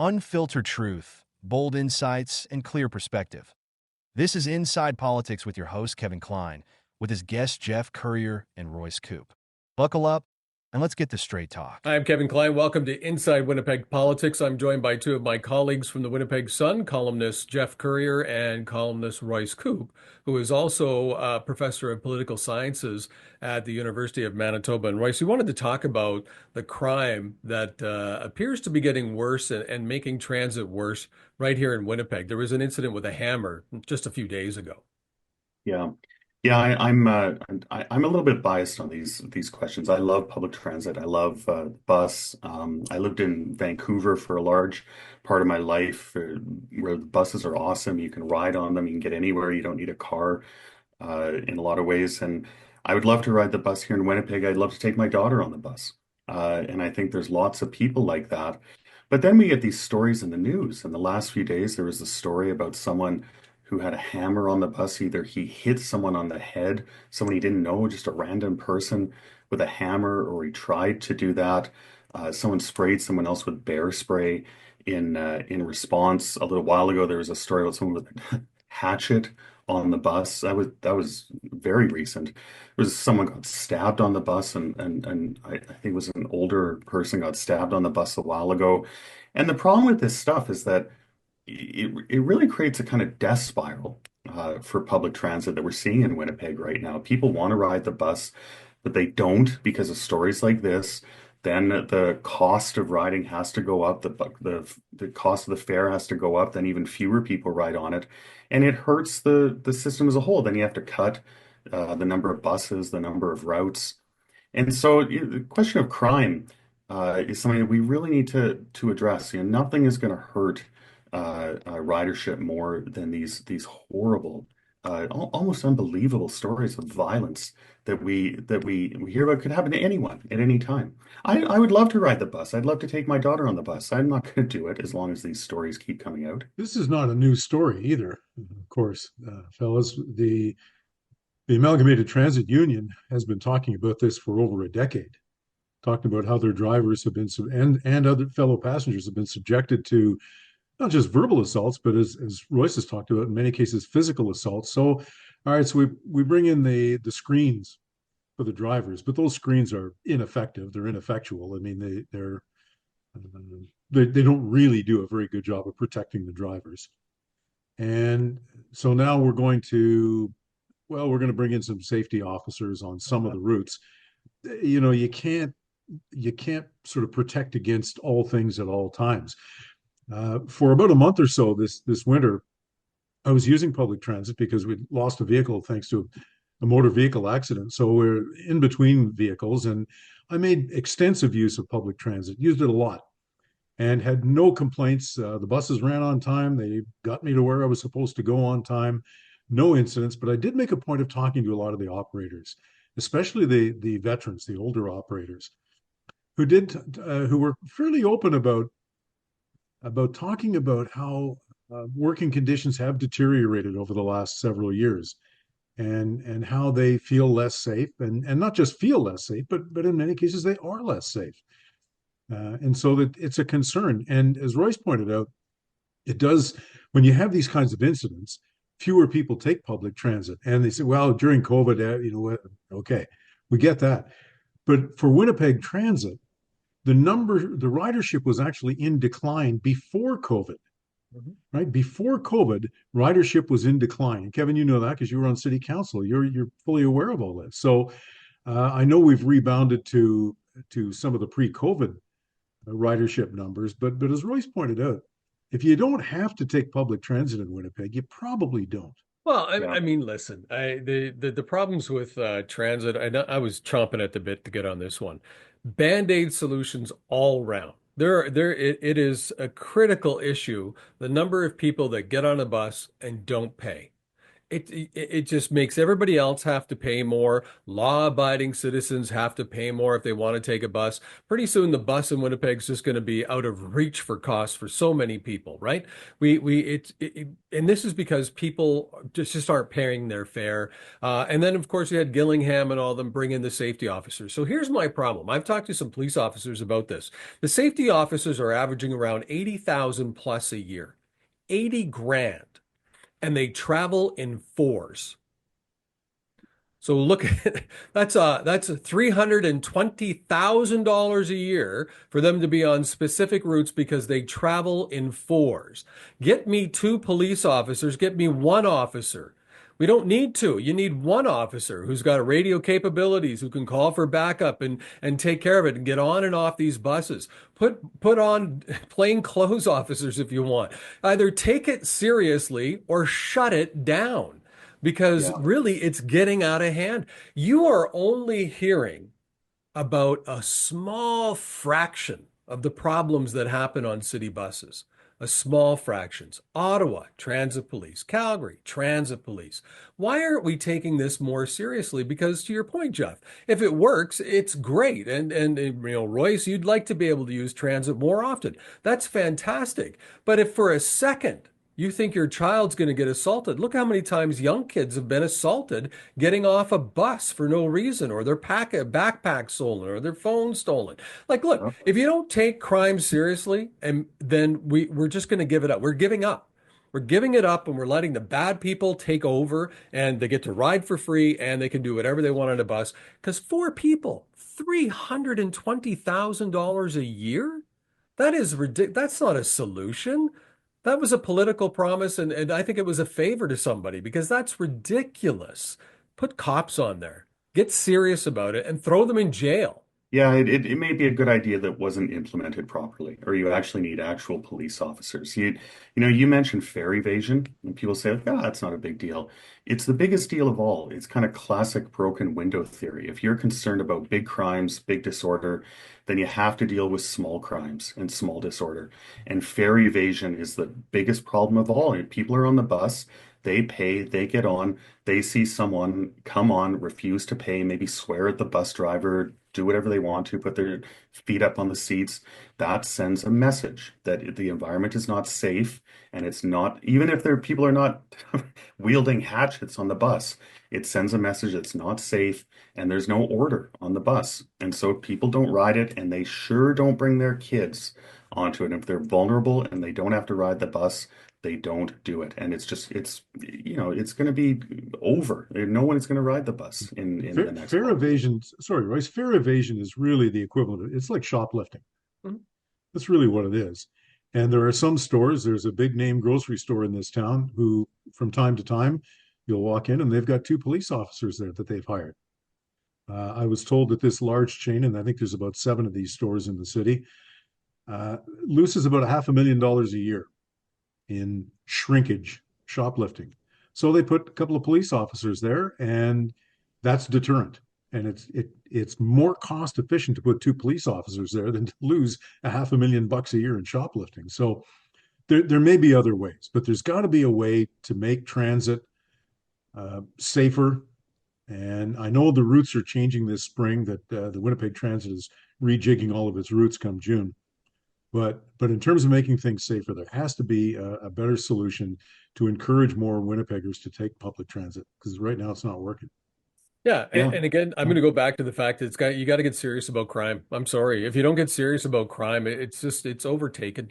Unfiltered truth, bold insights, and clear perspective. This is Inside Politics with your host, Kevin Klein, with his guests, Jeff Courier and Royce Coop. Buckle up and let's get to straight talk. I'm Kevin Klein. Welcome to Inside Winnipeg Politics. I'm joined by two of my colleagues from the Winnipeg Sun, columnist Jeff Courier and columnist Royce Coop, who is also a professor of political sciences at the University of Manitoba. And Royce, we wanted to talk about the crime that appears to be getting worse and making transit worse right here in Winnipeg. There was an incident with a hammer just a few days ago. Yeah. Yeah, I'm a little bit biased on these questions. I love public transit. I love bus. I lived in Vancouver for a large part of my life, where the buses are awesome. You can ride on them. You can get anywhere. You don't need a car in a lot of ways. And I would love to ride the bus here in Winnipeg. I'd love to take my daughter on the bus. And I think there's lots of people like that. But then we get these stories in the news. In the last few days, there was a story about someone who had a hammer on the bus. Either he hit someone on the head, someone he didn't know, just a random person with a hammer, or he tried to do that. Someone sprayed someone else with bear spray in response. A little while ago, there was a story about someone with a hatchet on the bus. That was very recent. There was someone got stabbed on the bus, and I think it was an older person got stabbed on the bus a while ago. And the problem with this stuff is that it really creates a kind of death spiral for public transit that we're seeing in Winnipeg right now. People want to ride the bus, but they don't because of stories like this. Then the cost of riding has to go up. The cost of the fare has to go up. Then even fewer people ride on it, and it hurts the system as a whole. Then you have to cut the number of buses, the number of routes. And so the question of crime is something that we really need to address. Nothing is going to hurt ridership more than these horrible, almost unbelievable stories of violence that we hear about could happen to anyone at any time. I would love to ride the bus. I'd love to take my daughter on the bus. I'm not going to do it as long as these stories keep coming out. This is not a new story either, of course, fellas. The Amalgamated Transit Union has been talking about this for over a decade, talking about how their drivers have been and other fellow passengers have been subjected to not just verbal assaults, but as Royce has talked about, in many cases, physical assaults. So, all right, so we bring in the screens for the drivers, but those screens are ineffective. They're ineffectual. I mean, they don't really do a very good job of protecting the drivers. And so now we're going to bring in some safety officers on some of the routes. You know, you can't sort of protect against all things at all times. For about a month or so this winter, I was using public transit because we'd lost a vehicle thanks to a motor vehicle accident. So we're in between vehicles, and I made extensive use of public transit, used it a lot, and had no complaints. The buses ran on time. They got me to where I was supposed to go on time. No incidents, but I did make a point of talking to a lot of the operators, especially the veterans, the older operators, who were fairly open about talking about how working conditions have deteriorated over the last several years, and how they feel less safe, and not just feel less safe, but in many cases they are less safe, and so that it's a concern. And as Royce pointed out, it does, when you have these kinds of incidents, fewer people take public transit, and they say, well, during COVID, you know what? Okay, we get that, but for Winnipeg Transit, the ridership was actually in decline before COVID, right? Before COVID, ridership was in decline. And Kevin, you know that because you were on city council. You're fully aware of all this. So I know we've rebounded to some of the pre-COVID ridership numbers, but as Royce pointed out, if you don't have to take public transit in Winnipeg, you probably don't. Well, Yeah. I mean, listen, the problems with transit, I was chomping at the bit to get on this one. Band-aid solutions all around. It is a critical issue, the number of people that get on a bus and don't pay. it just makes everybody else have to pay more. Law-abiding citizens have to pay more if they want to take a bus. Pretty soon, the bus in Winnipeg is just going to be out of reach for costs for so many people, right? And this is because people just aren't paying their fare. And then, of course, you had Gillingham and all of them bring in the safety officers. So here's my problem. I've talked to some police officers about this. The safety officers are averaging around 80,000 plus a year, 80 grand. And they travel in fours. So look at that's $320,000 a year for them to be on specific routes because they travel in fours. Get me two police officers, get me one officer. We don't need two. You need one officer who's got radio capabilities, who can call for backup and take care of it and get on and off these buses. Put on plain clothes officers if you want. Either take it seriously or shut it down because really it's getting out of hand. You are only hearing about a small fraction of the problems that happen on city buses. A small fractions. Ottawa, transit police. Calgary, transit police. Why aren't we taking this more seriously? Because to your point, Jeff, if it works, it's great. And you know, Royce, you'd like to be able to use transit more often. That's fantastic. But if for a second you think your child's going to get assaulted, look how many times young kids have been assaulted getting off a bus for no reason, or their backpack stolen, or their phone stolen. Like, look, if you don't take crime seriously, and then we're just going to give it up. We're giving up. We're giving it up, and we're letting the bad people take over, and they get to ride for free, and they can do whatever they want on a bus. Because four people, $320,000 a year? That is ridiculous. That's not a solution. That was a political promise, and I think it was a favor to somebody because that's ridiculous. Put cops on there, get serious about it, and throw them in jail. Yeah, it may be a good idea that wasn't implemented properly, or you actually need actual police officers. You mentioned fare evasion, and people say, "Oh, that's not a big deal." It's the biggest deal of all. It's kind of classic broken window theory. If you're concerned about big crimes, big disorder, then you have to deal with small crimes and small disorder. And fare evasion is the biggest problem of all. And people are on the bus, they pay, they get on, they see someone come on, refuse to pay, maybe swear at the bus driver, do whatever they want to, put their feet up on the seats. That sends a message that the environment is not safe, and it's not, even if people are not wielding hatchets on the bus, it sends a message that's not safe and there's no order on the bus. And so people don't ride it, and they sure don't bring their kids onto it. And if they're vulnerable and they don't have to ride the bus, they don't do it. And it's going to be over. No one is going to ride the bus in the next fare evasion. Sorry, Royce. Fare evasion is really the equivalent it's like shoplifting. Mm-hmm. That's really what it is. And there are some stores, there's a big name grocery store in this town who, from time to time, you'll walk in and they've got two police officers there that they've hired. I was told that this large chain, and I think there's about 7 of these stores in the city, loses about $500,000 a year in shrinkage, shoplifting. So they put a couple of police officers there, and that's deterrent. And it's more cost efficient to put 2 police officers there than to lose $500,000 a year in shoplifting. So there may be other ways, but there's got to be a way to make transit safer. And I know the routes are changing this spring, that the Winnipeg Transit is rejigging all of its routes come June. But in terms of making things safer, there has to be a better solution to encourage more Winnipeggers to take public transit, because right now it's not working. Yeah, and again, I'm going to go back to the fact that you got to get serious about crime. I'm sorry, if you don't get serious about crime, it's overtaken.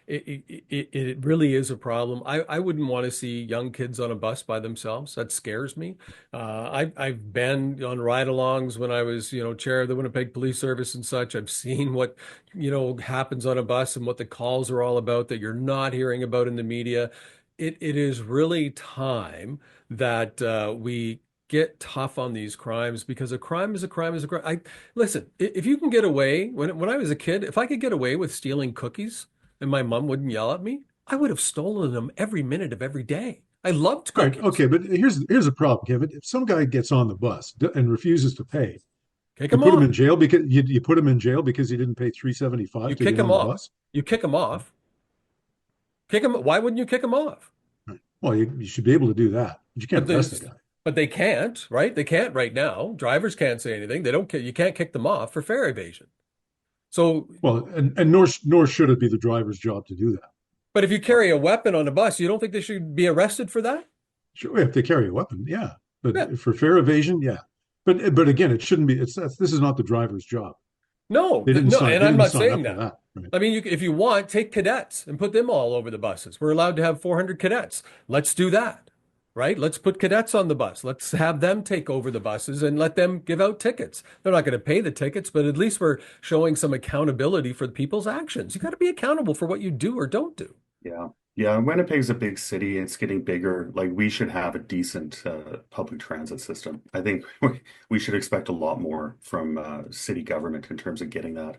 It really is a problem. I wouldn't want to see young kids on a bus by themselves. That scares me. I've been on ride-alongs when I was chair of the Winnipeg Police Service and such. I've seen what happens on a bus and what the calls are all about that you're not hearing about in the media. It is really time that we get tough on these crimes, because a crime is a crime is a crime. Listen, if you can get away, when I was a kid, if I could get away with stealing cookies and my mom wouldn't yell at me, I would have stolen them every minute of every day. I loved cookies. Right, okay, but here's a problem, Kevin. If some guy gets on the bus and refuses to pay, kick him put off. Him in jail because you put him in jail because he didn't pay $3.75 to get on the bus. You kick him off. Kick him. Why wouldn't you kick him off? Well, you should be able to do that. But you can't arrest the guy. But they can't, right? They can't right now. Drivers can't say anything. They don't. You can't kick them off for fare evasion. So, Well, and nor should it be the driver's job to do that. but if you carry a weapon on a bus, you don't think they should be arrested for that? Sure, if they carry a weapon, yeah. Yeah. But for fare evasion, yeah. But again, it shouldn't be. This is not the driver's job. No, They didn't no, sign. and They I'm didn't not sign saying up for that. that. Right. I mean, if you want, take cadets and put them all over the buses. We're allowed to have 400 cadets. Let's do that, right? Let's put cadets on the bus. Let's have them take over the buses and let them give out tickets. They're not going to pay the tickets, but at least we're showing some accountability for people's actions. You got to be accountable for what you do or don't do. Yeah. Yeah, Winnipeg's a big city. It's getting bigger. Like we should have a decent public transit system. I think we should expect a lot more from city government in terms of getting that.